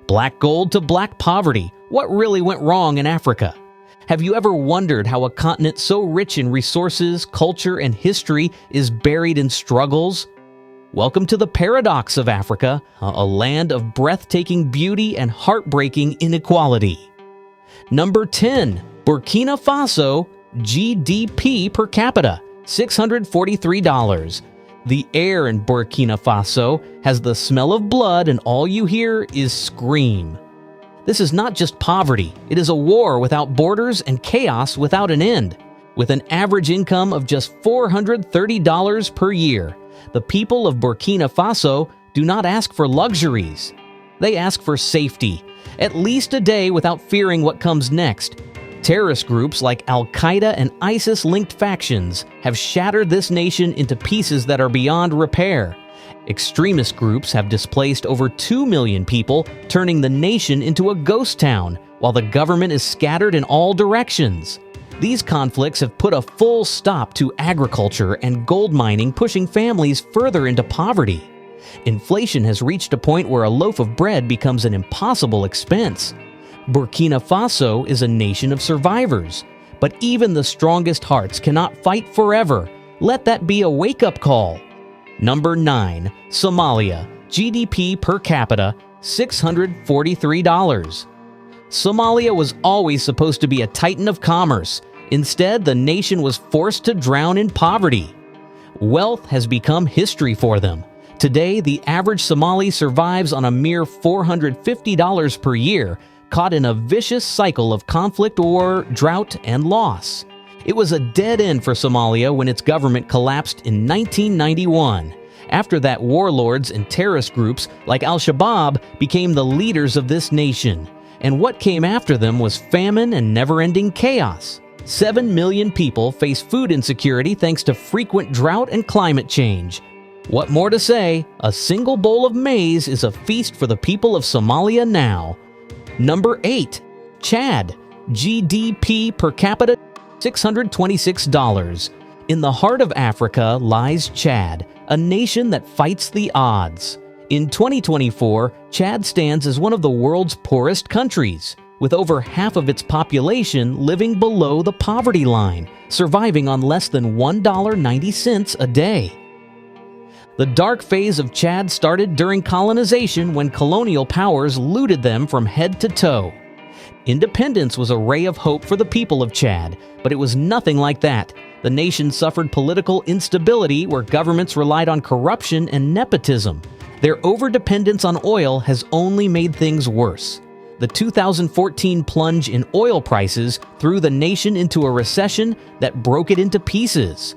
Black gold to black poverty. What really went wrong in Africa? Have you ever wondered how a continent so rich in resources, culture, and history is buried in struggles? Welcome to the paradox of Africa, a land of breathtaking beauty and heartbreaking inequality. Number 10. Burkina Faso, GDP per capita, $643. The air in Burkina Faso has the smell of blood, and all you hear is scream. This is not just poverty, it is a war without borders and chaos without an end. With an average income of just $430 per year, the people of Burkina Faso do not ask for luxuries. They ask for safety, at least a day without fearing what comes next. Terrorist groups like Al-Qaeda and ISIS-linked factions have shattered this nation into pieces that are beyond repair. Extremist groups have displaced over 2 million people, turning the nation into a ghost town, while the government is scattered in all directions. These conflicts have put a full stop to agriculture and gold mining, pushing families further into poverty. Inflation has reached a point where a loaf of bread becomes an impossible expense. Burkina Faso is a nation of survivors, but even the strongest hearts cannot fight forever. Let that be a wake-up call. Number 9. Somalia, GDP per capita, $643. Somalia was always supposed to be a titan of commerce. Instead, the nation was forced to drown in poverty. Wealth has become history for them. Today, the average Somali survives on a mere $450 per year, caught in a vicious cycle of conflict, war, drought, and loss. It was a dead end for Somalia when its government collapsed in 1991. After that, warlords and terrorist groups like Al-Shabaab became the leaders of this nation. And what came after them was famine and never-ending chaos. 7 million people face food insecurity thanks to frequent drought and climate change. What more to say? A single bowl of maize is a feast for the people of Somalia now. Number 8. Chad, GDP per capita, $626. In the heart of Africa lies Chad, a nation that fights the odds. In 2024, Chad stands as one of the world's poorest countries, with over half of its population living below the poverty line, surviving on less than $1.90 a day. The dark phase of Chad started during colonization when colonial powers looted them from head to toe. Independence was a ray of hope for the people of Chad, but it was nothing like that. The nation suffered political instability where governments relied on corruption and nepotism. Their overdependence on oil has only made things worse. The 2014 plunge in oil prices threw the nation into a recession that broke it into pieces.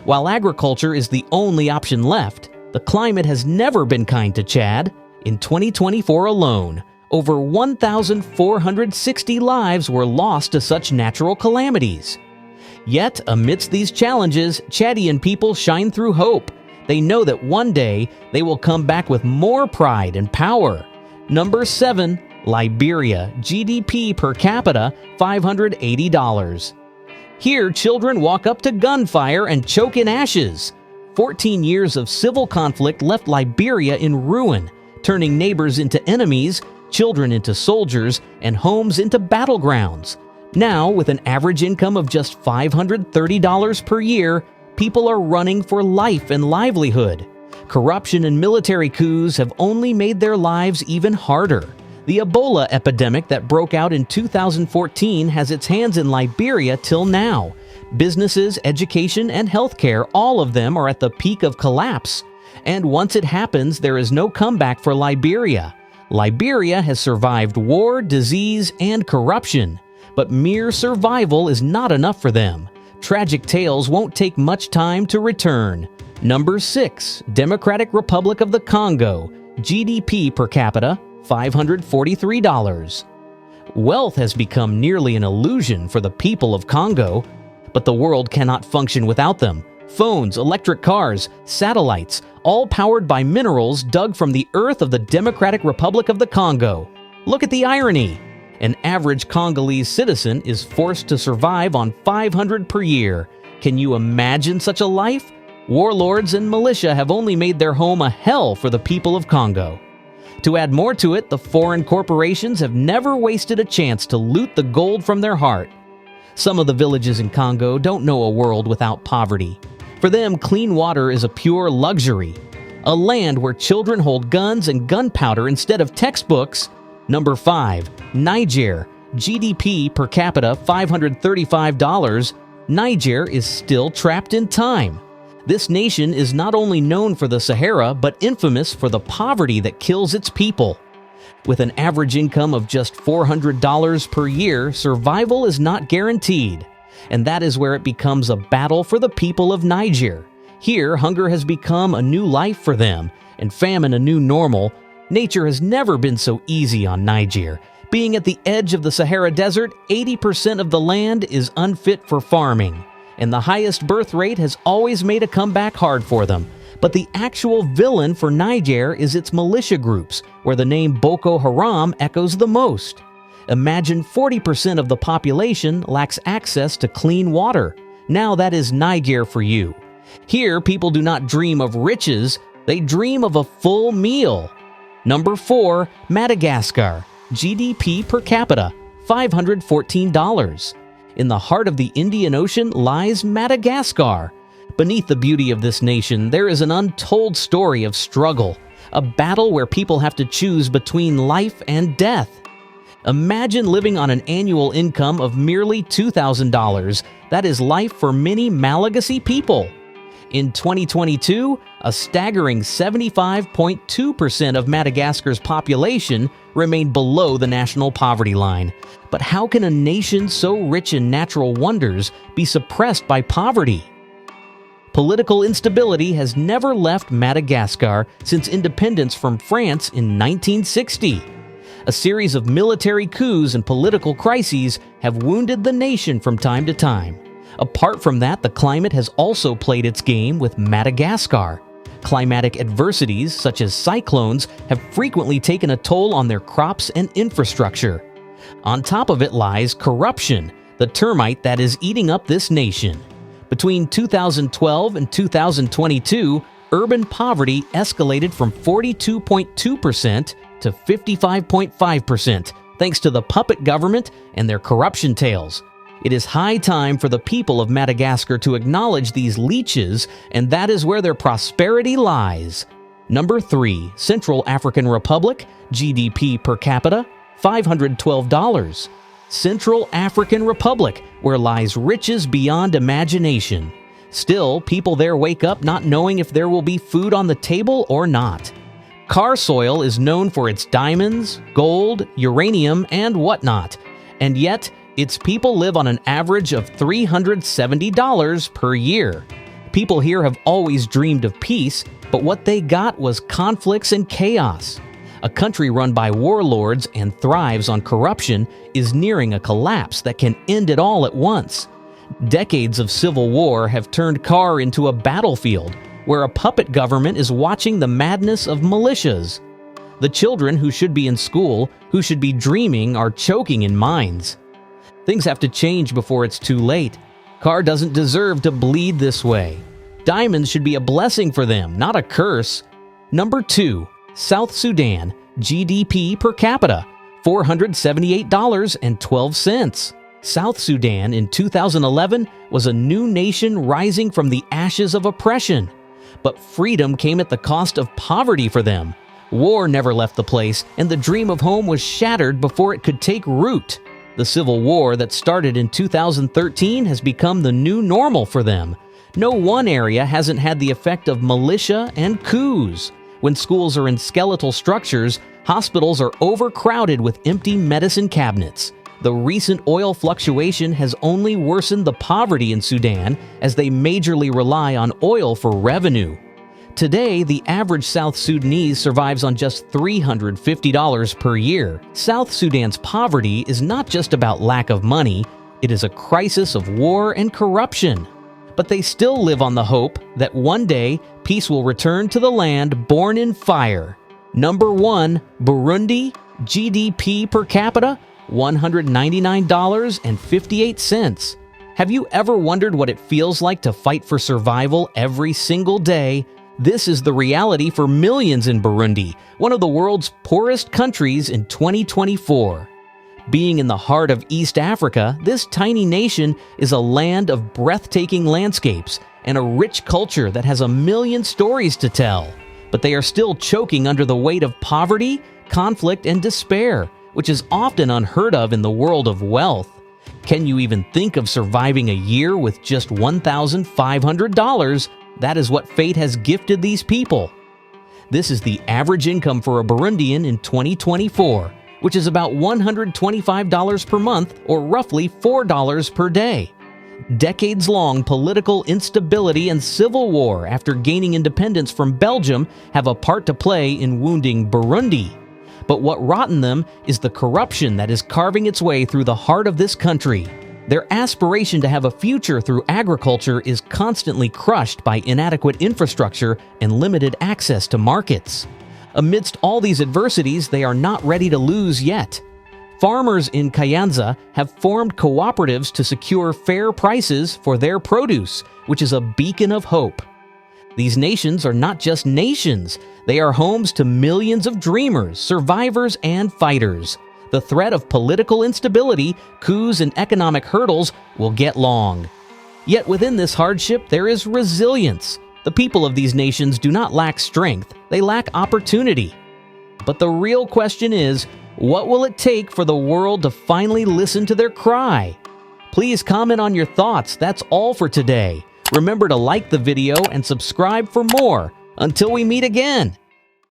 While agriculture is the only option left, the climate has never been kind to Chad. In 2024 alone, over 1,460 lives were lost to such natural calamities. Yet, amidst these challenges, Chadian people shine through hope. They know that one day they will come back with more pride and power. Number 7. Liberia, GDP per capita, $580. Here, children walk up to gunfire and choke in ashes. 14 years of civil conflict left Liberia in ruin, turning neighbors into enemies, children into soldiers, and homes into battlegrounds. Now, with an average income of just $530 per year, people are running for life and livelihood. Corruption and military coups have only made their lives even harder. The Ebola epidemic that broke out in 2014 has its hands in Liberia till now. Businesses, education, and healthcare, all of them are at the peak of collapse. And once it happens, there is no comeback for Liberia. Liberia has survived war, disease, and corruption. But mere survival is not enough for them. Tragic tales won't take much time to return. Number 6. Democratic Republic of the Congo, GDP per capita, $543. Wealth has become nearly an illusion for the people of Congo, but the world cannot function without them. Phones, electric cars, satellites, all powered by minerals dug from the earth of the Democratic Republic of the Congo. Look at the irony. An average Congolese citizen is forced to survive on $500 per year. Can you imagine such a life? Warlords and militia have only made their home a hell for the people of Congo. To add more to it, the foreign corporations have never wasted a chance to loot the gold from their heart. Some of the villages in Congo don't know a world without poverty. For them, clean water is a pure luxury. A land where children hold guns and gunpowder instead of textbooks. Number 5. Niger. GDP per capita $535. Niger is still trapped in time. This nation is not only known for the Sahara, but infamous for the poverty that kills its people. With an average income of just $400 per year, survival is not guaranteed. And that is where it becomes a battle for the people of Niger. Here, hunger has become a new life for them, and famine a new normal. Nature has never been so easy on Niger. Being at the edge of the Sahara Desert, 80% of the land is unfit for farming. And the highest birth rate has always made a comeback hard for them. But the actual villain for Niger is its militia groups, where the name Boko Haram echoes the most. Imagine 40% of the population lacks access to clean water. Now that is Niger for you. Here, people do not dream of riches, they dream of a full meal. Number 4. Madagascar. GDP per capita $514. In the heart of the Indian Ocean lies Madagascar. Beneath the beauty of this nation, there is an untold story of struggle, a battle where people have to choose between life and death. Imagine living on an annual income of merely $2,000. That is life for many Malagasy people. In 2022, a staggering 75.2% of Madagascar's population remained below the national poverty line. But how can a nation so rich in natural wonders be suppressed by poverty? Political instability has never left Madagascar since independence from France in 1960. A series of military coups and political crises have wounded the nation from time to time. Apart from that, the climate has also played its game with Madagascar. Climatic adversities, such as cyclones, have frequently taken a toll on their crops and infrastructure. On top of it lies corruption, the termite that is eating up this nation. Between 2012 and 2022, urban poverty escalated from 42.2% to 55.5%, thanks to the puppet government and their corruption tails. It is high time for the people of Madagascar to acknowledge these leeches, and that is where their prosperity lies. Number 3. Central African Republic. GDP per capita $512. Central African Republic, where lies riches beyond imagination. Still, people there wake up not knowing if there will be food on the table or not. Car soil is known for its diamonds, gold, uranium, and whatnot, and yet its people live on an average of $370 per year. People here have always dreamed of peace, but what they got was conflicts and chaos. A country run by warlords and thrives on corruption is nearing a collapse that can end it all at once. Decades of civil war have turned Kar into a battlefield where a puppet government is watching the madness of militias. The children who should be in school, who should be dreaming, are choking in mines. Things have to change before it's too late. Kar doesn't deserve to bleed this way. Diamonds should be a blessing for them, not a curse. Number 2. South Sudan. GDP per capita $478.12. South Sudan in 2011 was a new nation rising from the ashes of oppression. But freedom came at the cost of poverty for them. War never left the place, and the dream of home was shattered before it could take root. The civil war that started in 2013 has become the new normal for them. No one area hasn't had the effect of militia and coups. When schools are in skeletal structures, hospitals are overcrowded with empty medicine cabinets. The recent oil fluctuation has only worsened the poverty in Sudan as they majorly rely on oil for revenue. Today, the average South Sudanese survives on just $350 per year. South Sudan's poverty is not just about lack of money, it is a crisis of war and corruption. But they still live on the hope that one day peace will return to the land born in fire. Number 1. Burundi. GDP per capita $199.58. Have you ever wondered what it feels like to fight for survival every single day? This is the reality for millions in Burundi, one of the world's poorest countries in 2024. Being in the heart of East Africa, this tiny nation is a land of breathtaking landscapes and a rich culture that has a million stories to tell. But they are still choking under the weight of poverty, conflict, and despair, which is often unheard of in the world of wealth. Can you even think of surviving a year with just $1,500? That is what fate has gifted these people. This is the average income for a Burundian in 2024, which is about $125 per month or roughly $4 per day. Decades-long political instability and civil war after gaining independence from Belgium have a part to play in wounding Burundi. But what rotten them is the corruption that is carving its way through the heart of this country. Their aspiration to have a future through agriculture is constantly crushed by inadequate infrastructure and limited access to markets. Amidst all these adversities, they are not ready to lose yet. Farmers in Kayanza have formed cooperatives to secure fair prices for their produce, which is a beacon of hope. These nations are not just nations, they are homes to millions of dreamers, survivors, and fighters. The threat of political instability, coups, and economic hurdles will get long. Yet within this hardship, there is resilience. The people of these nations do not lack strength, they lack opportunity. But the real question is, what will it take for the world to finally listen to their cry? Please comment on your thoughts. That's all for today. Remember to like the video and subscribe for more. Until we meet again.